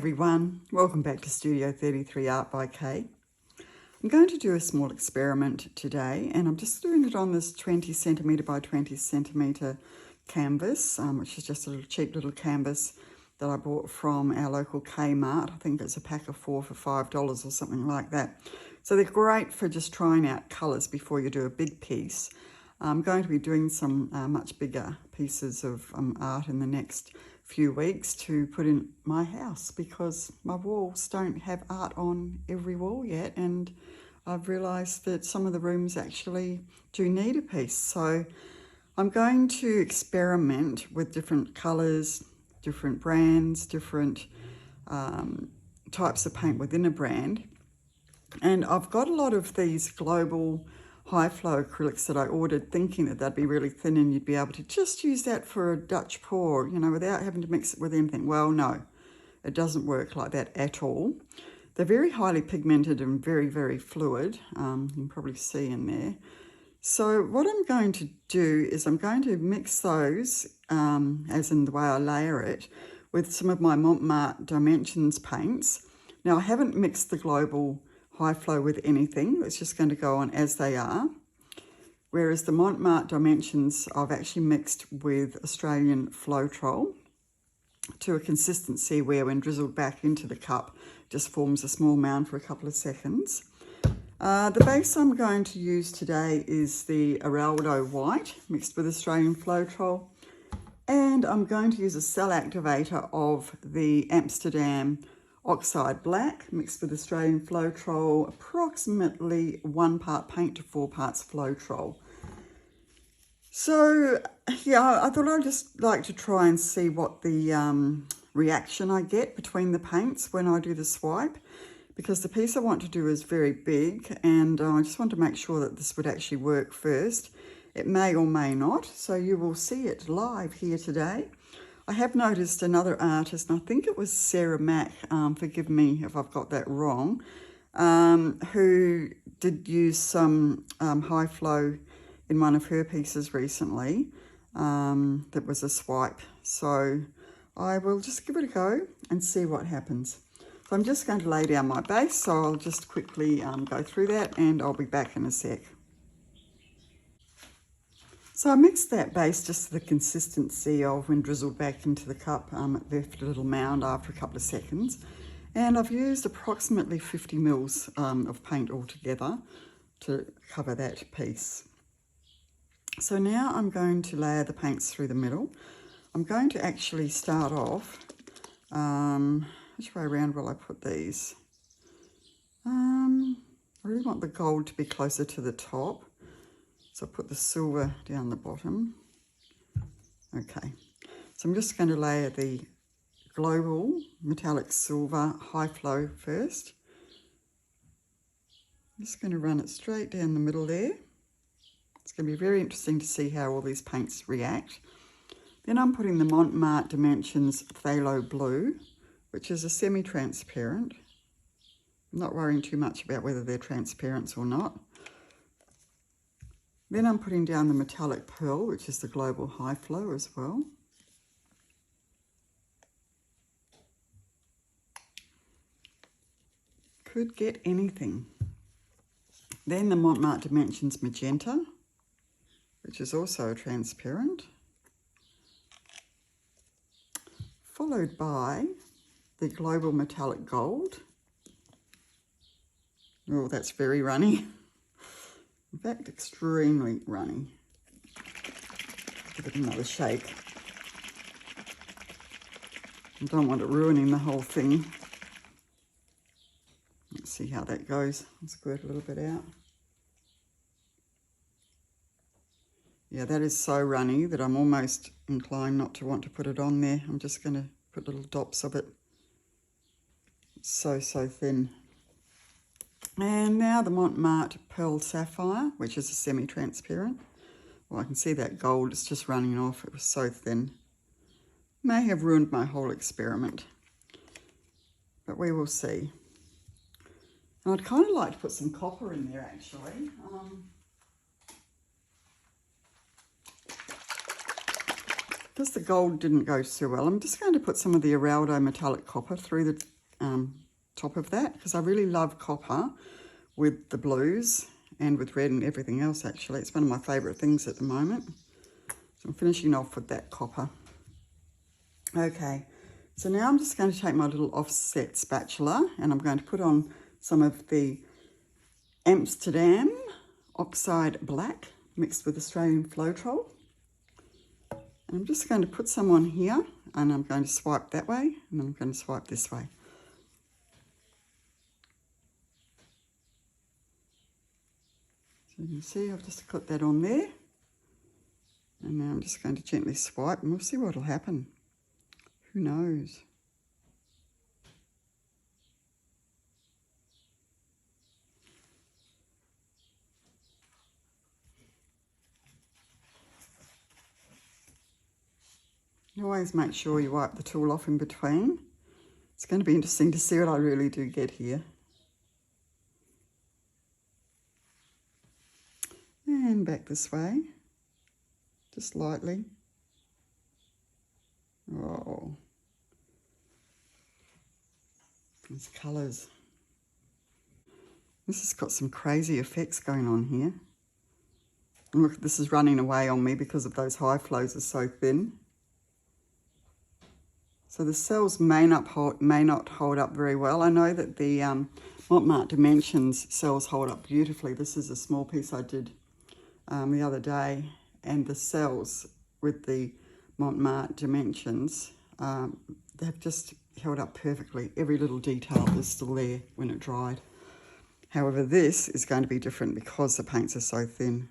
everyone, welcome back to Studio 33 Art by Kay. I'm going to do a small experiment today and I'm just doing it on this 20 centimetre by 20 centimetre canvas, which is just a little cheap little canvas that I bought from our local Kmart. I think it's a pack of 4 for $5 or something like that. So they're great for just trying out colours before you do a big piece. I'm going to be doing some much bigger pieces of art in the next few weeks to put in my house because my walls don't have art on every wall yet, and I've realised that some of the rooms actually do need a piece. So I'm going to experiment with different colours, different brands, different types of paint within a brand. And I've got a lot of these global high flow acrylics that I ordered thinking that they'd be really thin and you'd be able to just use that for a Dutch pour, you know, without having to mix it with anything. Well, no, it doesn't work like that at all. They're very highly pigmented and very, very fluid. You can probably see in there. So what I'm going to do is I'm going to mix those, as in the way I layer it, with some of my Mont Dimensions paints. Now, I haven't mixed the global high flow with anything. It's just going to go on as they are. Whereas the Mont Dimensions I've actually mixed with Australian Floetrol to a consistency where when drizzled back into the cup just forms a small mound for a couple of seconds. The base I'm going to use today is the Eraldo White mixed with Australian Floetrol, and I'm going to use a cell activator of the Amsterdam Oxide Black mixed with Australian Floetrol, approximately 1 part paint to 4 parts Floetrol. So yeah, I thought I'd just like to try and see what the reaction I get between the paints when I do the swipe, because the piece I want to do is very big and I just want to make sure that this would actually work first. It may or may not, so you will see it live here today. I have noticed another artist, and I think it was Sarah Mack, forgive me if I've got that wrong, who did use some high flow in one of her pieces recently. That was a swipe. So I will just give it a go and see what happens. So I'm just going to lay down my base, so I'll just quickly go through that and I'll be back in a sec. So I mixed that base just to the consistency of when drizzled back into the cup. It left a little mound after a couple of seconds. And I've used approximately 50 mils of paint altogether to cover that piece. So now I'm going to layer the paints through the middle. I'm going to actually start off, which way around will I put these? I really want the gold to be closer to the top. So I'll put the silver down the bottom. Okay, so I'm just going to layer the global metallic silver high flow first. I'm just going to run it straight down the middle there. It's going to be very interesting to see how all these paints react. Then I'm putting the Mont Dimensions Phthalo Blue, which is a semi-transparent. I'm not worrying too much about whether they're transparent or not. Then I'm putting down the Metallic Pearl, which is the global high flow as well. Could get anything. Then the Mont Dimensions Magenta, which is also transparent. Followed by the global Metallic Gold. Oh, that's very runny. In fact, extremely runny. Give it another shake. I don't want it ruining the whole thing. Let's see how that goes. I'll squirt a little bit out. Yeah, that is so runny that I'm almost inclined not to want to put it on there. I'm just going to put little dots of it. It's so, so thin. And now the Mont Pearl Sapphire, which is a semi-transparent. Well, I can see that gold is just running off. It was so thin. May have ruined my whole experiment, but we will see. And I'd kind of like to put some copper in there, actually. Because the gold didn't go so well, I'm just going to put some of the Eraldo metallic copper through the top of that, because I really love copper with the blues and with red and everything else actually. It's one of my favourite things at the moment. So I'm finishing off with that copper. Okay, so now I'm just going to take my little offset spatula and I'm going to put on some of the Amsterdam Oxide Black mixed with Australian Floetrol. And I'm just going to put some on here and I'm going to swipe that way and then I'm going to swipe this way. So you can see I've just got that on there. And now I'm just going to gently swipe and we'll see what will happen. Who knows? You always make sure you wipe the tool off in between. It's going to be interesting to see what I really do get here. And back this way, just lightly. Oh, these colours. This has got some crazy effects going on here. And look, this is running away on me because of those high flows are so thin. So the cells may not hold up very well. I know that the Mont Dimensions cells hold up beautifully. This is a small piece I did the other day, and the cells with the Mont Dimensions, they've just held up perfectly. Every little detail is still there when it dried. However, this is going to be different because the paints are so thin.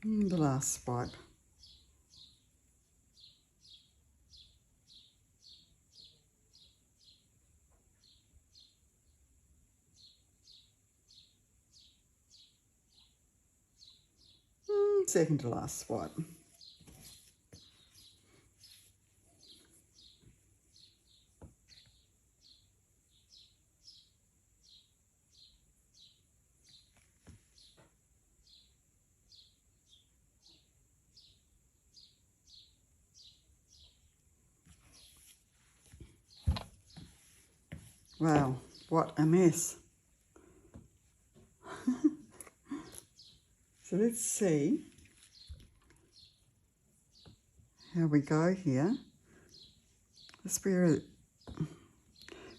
And the last swipe. Second to last swipe. Wow, what a mess. So let's see how we go here. This where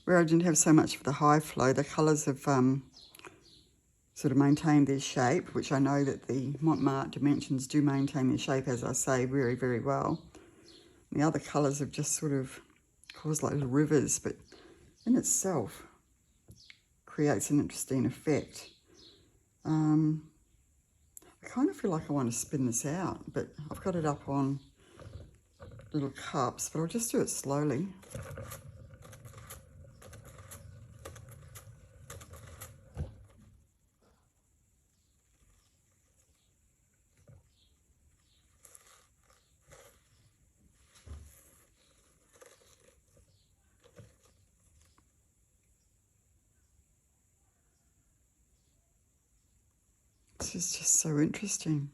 I didn't have so much of the high flow, the colours have sort of maintained their shape, which I know that the Mont Dimensions do maintain their shape, as I say, very, very well. And the other colours have just sort of caused like little rivers, but in itself creates an interesting effect. I kind of feel like I want to spin this out, but I've got it up on little cups, but I'll just do it slowly. This is just so interesting.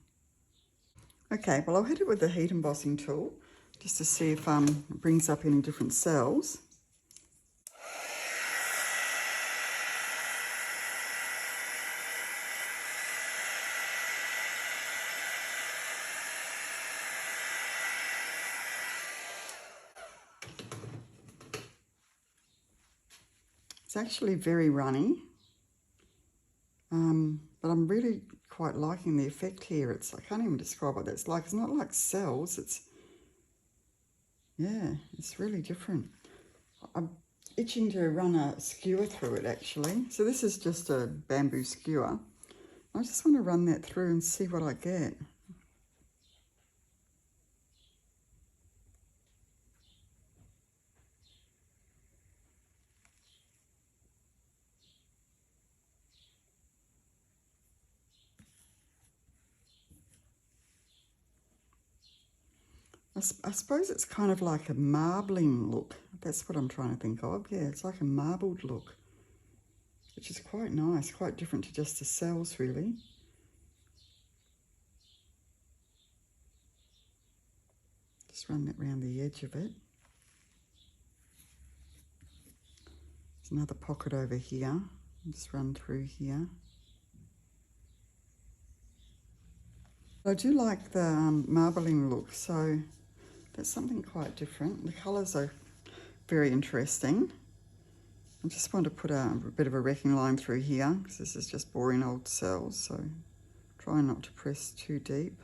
Okay, well, I'll hit it with the heat embossing tool just to see if it brings up any different cells. It's actually very runny, but I'm really quite liking the effect here. I can't even describe what that's like. It's not like cells, yeah, it's really different. I'm itching to run a skewer through it actually. So this is just a bamboo skewer. I just want to run that through and see what I get. I suppose it's kind of like a marbling look. That's what I'm trying to think of. Yeah, it's like a marbled look, which is quite nice, quite different to just the cells really. Just run that around the edge of it. There's another pocket over here. Just run through here. I do like the marbling look, so that's something quite different. The colours are very interesting. I just want to put a bit of a wrecking line through here because this is just boring old cells, so try not to press too deep.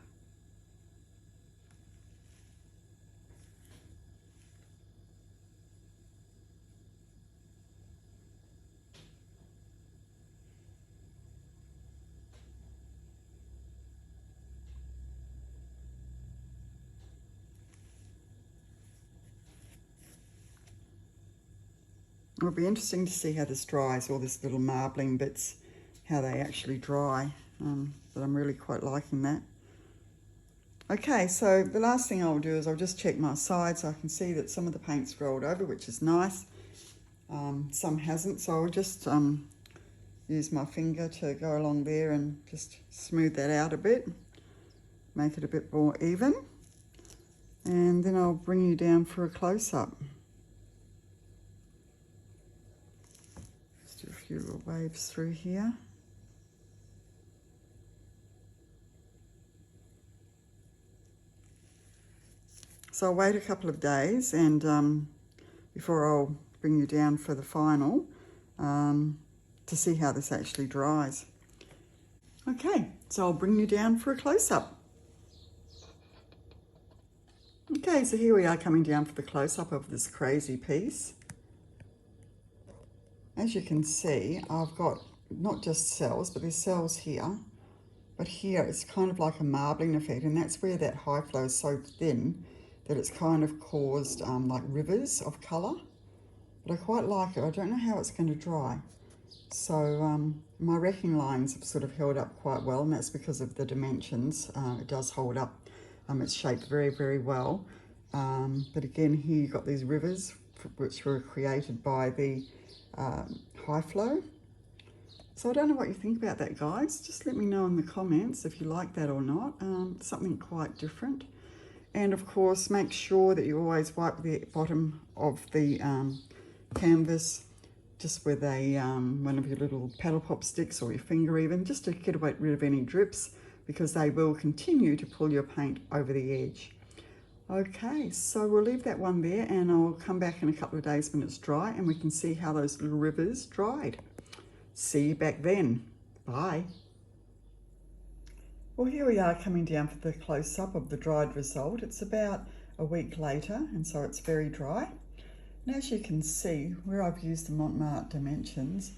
It'll be interesting to see how this dries, all these little marbling bits, how they actually dry, but I'm really quite liking that. Okay, so the last thing I'll do is I'll just check my sides. I can see that some of the paint's rolled over, which is nice. Some hasn't, so I'll just use my finger to go along there and just smooth that out a bit, make it a bit more even, and then I'll bring you down for a close-up. Just do a few little waves through here. So I'll wait a couple of days and before I'll bring you down for the final to see how this actually dries. Okay, so I'll bring you down for a close-up. Okay, so here we are coming down for the close-up of this crazy piece. As you can see, I've got not just cells, but there's cells here. But here it's kind of like a marbling effect, and that's where that high flow is so thin that it's kind of caused like rivers of colour. But I quite like it. I don't know how it's going to dry. So my wrecking lines have sort of held up quite well, and that's because of the dimensions. It does hold up. It's shaped very, very well. But again, here you've got these rivers which were created by the high flow. So I don't know what you think about that, guys. Just let me know in the comments if you like that or not. Something quite different. And of course, make sure that you always wipe the bottom of the canvas just with a one of your little paddle pop sticks or your finger even, just to get rid of any drips, because they will continue to pull your paint over the edge. Okay, so we'll leave that one there and I'll come back in a couple of days when it's dry and we can see how those little rivers dried. See you back then. Bye. Well, here we are coming down for the close-up of the dried result. It's about a week later, and so it's very dry. And as you can see, where I've used the Mont dimensions,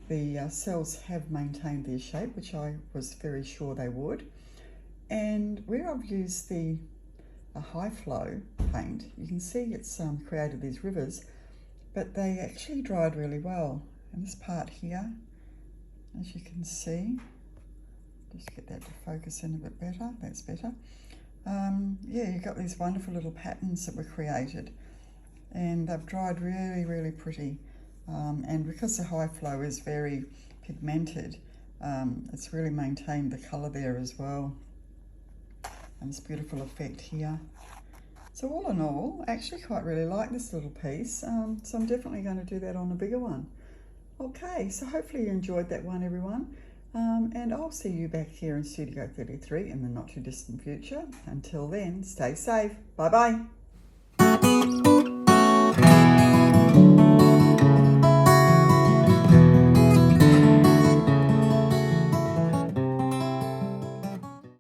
the cells have maintained their shape, which I was very sure they would. And where I've used a high flow paint, you can see it's created these rivers, but they actually dried really well. And this part here, as you can see, just get that to focus in a bit better, that's better. Yeah, you've got these wonderful little patterns that were created, and they've dried really, really pretty. And because the high flow is very pigmented, it's really maintained the colour there as well. And this beautiful effect here. So all in all, I actually quite really like this little piece. So I'm definitely going to do that on a bigger one. Okay, so hopefully you enjoyed that one, everyone. And I'll see you back here in Studio 33 in the not too distant future. Until then, stay safe. Bye-bye.